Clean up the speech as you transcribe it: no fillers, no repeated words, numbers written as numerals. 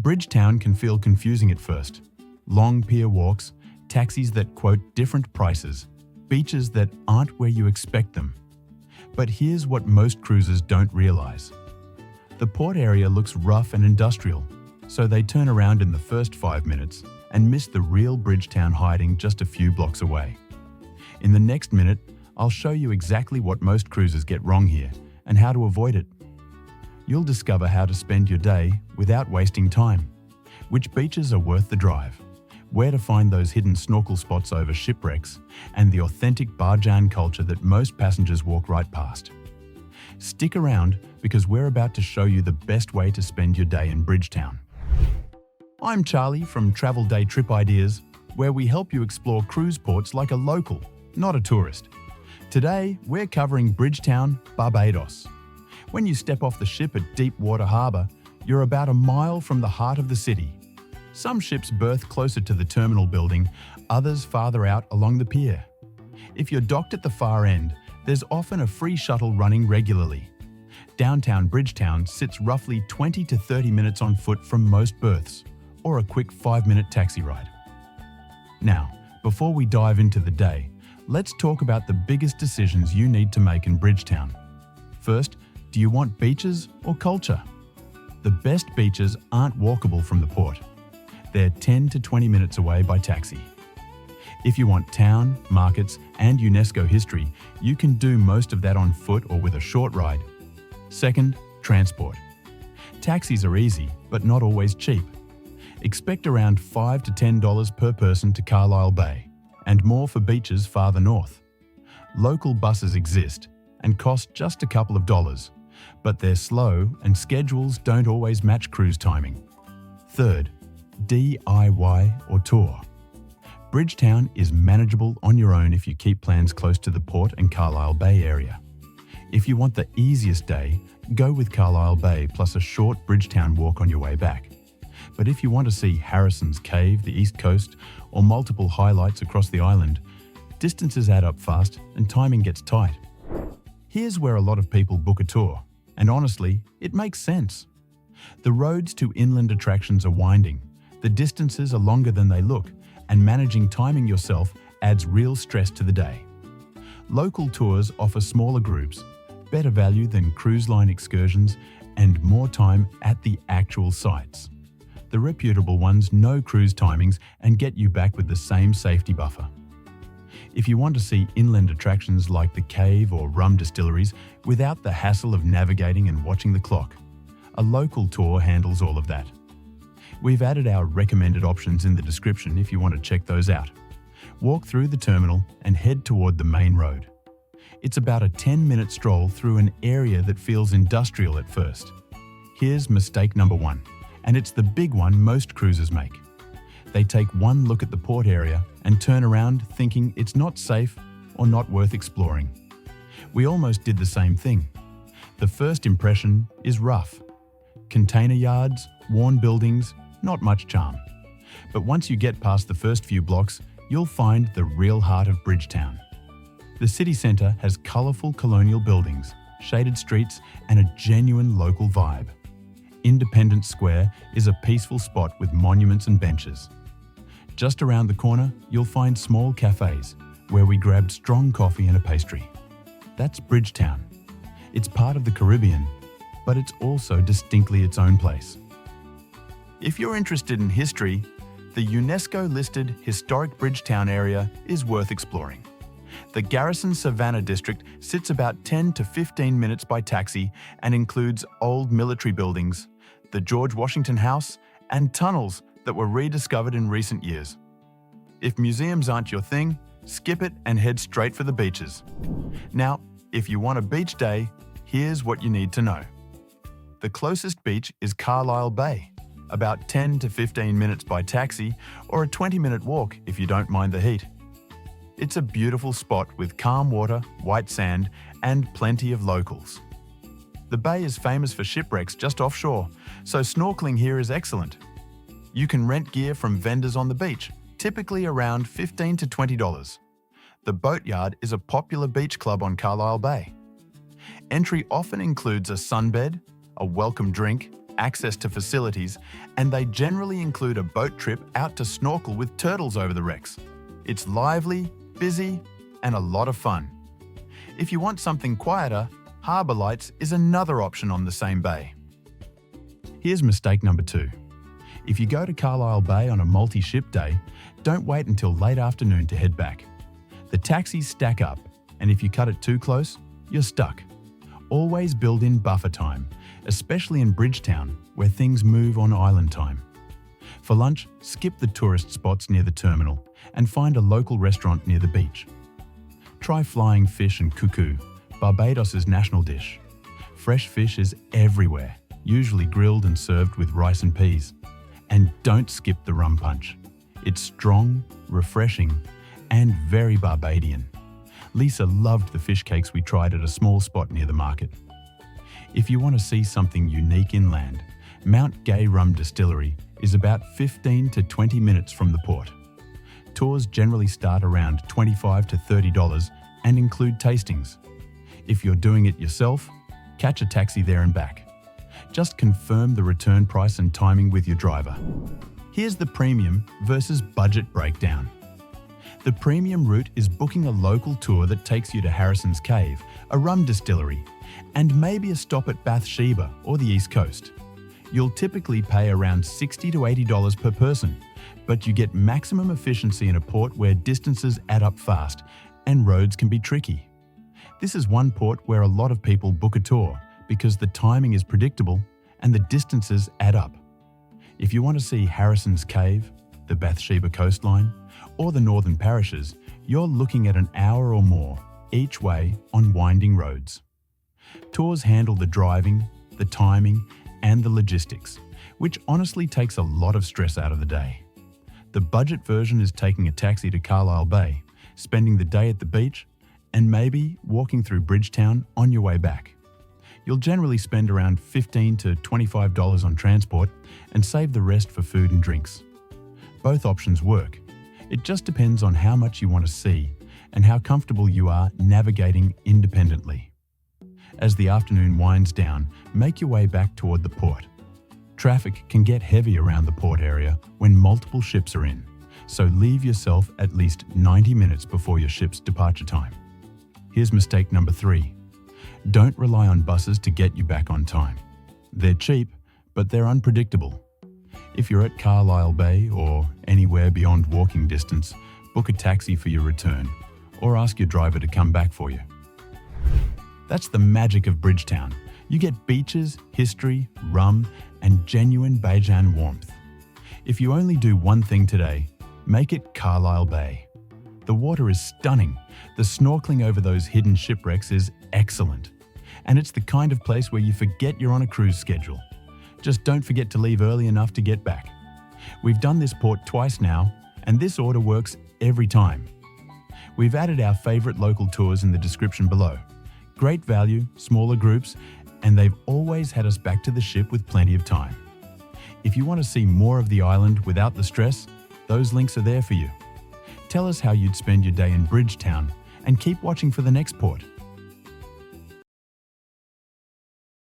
Bridgetown can feel confusing at first. Long pier walks, taxis that quote different prices, beaches that aren't where you expect them. But here's what most cruisers don't realize. The port area looks rough and industrial, so they turn around in the first 5 minutes and miss the real Bridgetown hiding just a few blocks away. In the next minute, I'll show you exactly what most cruisers get wrong here and how to avoid it. You'll discover how to spend your day without wasting time, which beaches are worth the drive, where to find those hidden snorkel spots over shipwrecks, and the authentic barjan culture that most passengers walk right past. Stick around because we're about to show you the best way to spend your day in Bridgetown. I'm Charlie from Travel Day Trip Ideas, where we help you explore cruise ports like a local, not a tourist. Today, we're covering Bridgetown Barbados. When you step off the ship at Deepwater Harbour, you're about a mile from the heart of the city. Some ships berth closer to the terminal building, others farther out along the pier. If you're docked at the far end, there's often a free shuttle running regularly. Downtown Bridgetown sits roughly 20 to 30 minutes on foot from most berths, or a quick 5-minute taxi ride. Now, before we dive into the day, let's talk about the biggest decisions you need to make in Bridgetown. First, do you want beaches or culture? The best beaches aren't walkable from the port. They're 10 to 20 minutes away by taxi. If you want town, markets, and UNESCO history, you can do most of that on foot or with a short ride. Second, transport. Taxis are easy, but not always cheap. Expect around $5 to $10 per person to Carlisle Bay, and more for beaches farther north. Local buses exist and cost just a couple of dollars, but they're slow and schedules don't always match cruise timing. Third, DIY or tour. Bridgetown is manageable on your own if you keep plans close to the port and Carlisle Bay area. If you want the easiest day, go with Carlisle Bay plus a short Bridgetown walk on your way back. But if you want to see Harrison's Cave, the East Coast, or multiple highlights across the island, distances add up fast and timing gets tight. Here's where a lot of people book a tour, and honestly, it makes sense. The roads to inland attractions are winding, the distances are longer than they look, and managing timing yourself adds real stress to the day. Local tours offer smaller groups, better value than cruise line excursions, and more time at the actual sites. The reputable ones know cruise timings and get you back with the same safety buffer. If you want to see inland attractions like the cave or rum distilleries without the hassle of navigating and watching the clock, a local tour handles all of that. We've added our recommended options in the description if you want to check those out. Walk through the terminal and head toward the main road. It's about a 10-minute stroll through an area that feels industrial at first. Here's mistake number one, and it's the big one most cruisers make. They take one look at the port area and turn around thinking it's not safe or not worth exploring. We almost did the same thing. The first impression is rough. Container yards, worn buildings, not much charm. But once you get past the first few blocks, you'll find the real heart of Bridgetown. The city centre has colourful colonial buildings, shaded streets, and a genuine local vibe. Independence Square is a peaceful spot with monuments and benches. Just around the corner, you'll find small cafes where we grabbed strong coffee and a pastry. That's Bridgetown. It's part of the Caribbean, but it's also distinctly its own place. If you're interested in history, the UNESCO-listed historic Bridgetown area is worth exploring. The Garrison Savannah district sits about 10 to 15 minutes by taxi and includes old military buildings, the George Washington House, and tunnels that were rediscovered in recent years. If museums aren't your thing, skip it and head straight for the beaches. Now, if you want a beach day, here's what you need to know. The closest beach is Carlisle Bay, about 10 to 15 minutes by taxi, or a 20-minute walk if you don't mind the heat. It's a beautiful spot with calm water, white sand, and plenty of locals. The bay is famous for shipwrecks just offshore, so snorkeling here is excellent. You can rent gear from vendors on the beach, typically around $15 to $20. The Boatyard is a popular beach club on Carlisle Bay. Entry often includes a sunbed, a welcome drink, access to facilities, and they generally include a boat trip out to snorkel with turtles over the wrecks. It's lively, busy, and a lot of fun. If you want something quieter, harbour lights is another option on the same bay. Here's mistake number 2. If you go to Carlisle Bay on a multi-ship day, don't wait until late afternoon to head back. The taxis stack up, and if you cut it too close, you're stuck. Always build in buffer time, especially in Bridgetown, where things move on island time. For lunch, skip the tourist spots near the terminal and find a local restaurant near the beach. Try flying fish and cuckoo, Barbados' national dish. Fresh fish is everywhere, usually grilled and served with rice and peas. And don't skip the rum punch. It's strong, refreshing, and very Barbadian. Lisa loved the fish cakes we tried at a small spot near the market. If you want to see something unique inland, Mount Gay Rum Distillery is about 15 to 20 minutes from the port. Tours generally start around $25 to $30 and include tastings. If you're doing it yourself, catch a taxi there and back. Just confirm the return price and timing with your driver. Here's the premium versus budget breakdown. The premium route is booking a local tour that takes you to Harrison's Cave, a rum distillery, and maybe a stop at Bathsheba or the East Coast. You'll typically pay around $60 to $80 per person, but you get maximum efficiency in a port where distances add up fast and roads can be tricky. This is one port where a lot of people book a tour because the timing is predictable and the distances add up. If you want to see Harrison's Cave, the Bathsheba coastline, or the northern parishes, you're looking at an hour or more each way on winding roads. Tours handle the driving, the timing, and the logistics, which honestly takes a lot of stress out of the day. The budget version is taking a taxi to Carlisle Bay, spending the day at the beach, and maybe walking through Bridgetown on your way back. You'll generally spend around $15 to $25 on transport and save the rest for food and drinks. Both options work. It just depends on how much you want to see and how comfortable you are navigating independently. As the afternoon winds down, make your way back toward the port. Traffic can get heavy around the port area when multiple ships are in, so leave yourself at least 90 minutes before your ship's departure time. Here's mistake number 3. Don't rely on buses to get you back on time. They're cheap, but they're unpredictable. If you're at Carlisle Bay or anywhere beyond walking distance, book a taxi for your return or ask your driver to come back for you. That's the magic of Bridgetown. You get beaches, history, rum, and genuine Bajan warmth. If you only do one thing today, make it Carlisle Bay. The water is stunning. The snorkeling over those hidden shipwrecks is excellent. And it's the kind of place where you forget you're on a cruise schedule. Just don't forget to leave early enough to get back. We've done this port twice now, and this order works every time. We've added our favorite local tours in the description below. Great value, smaller groups, and they've always had us back to the ship with plenty of time. If you want to see more of the island without the stress, those links are there for you. Tell us how you'd spend your day in Bridgetown and keep watching for the next port.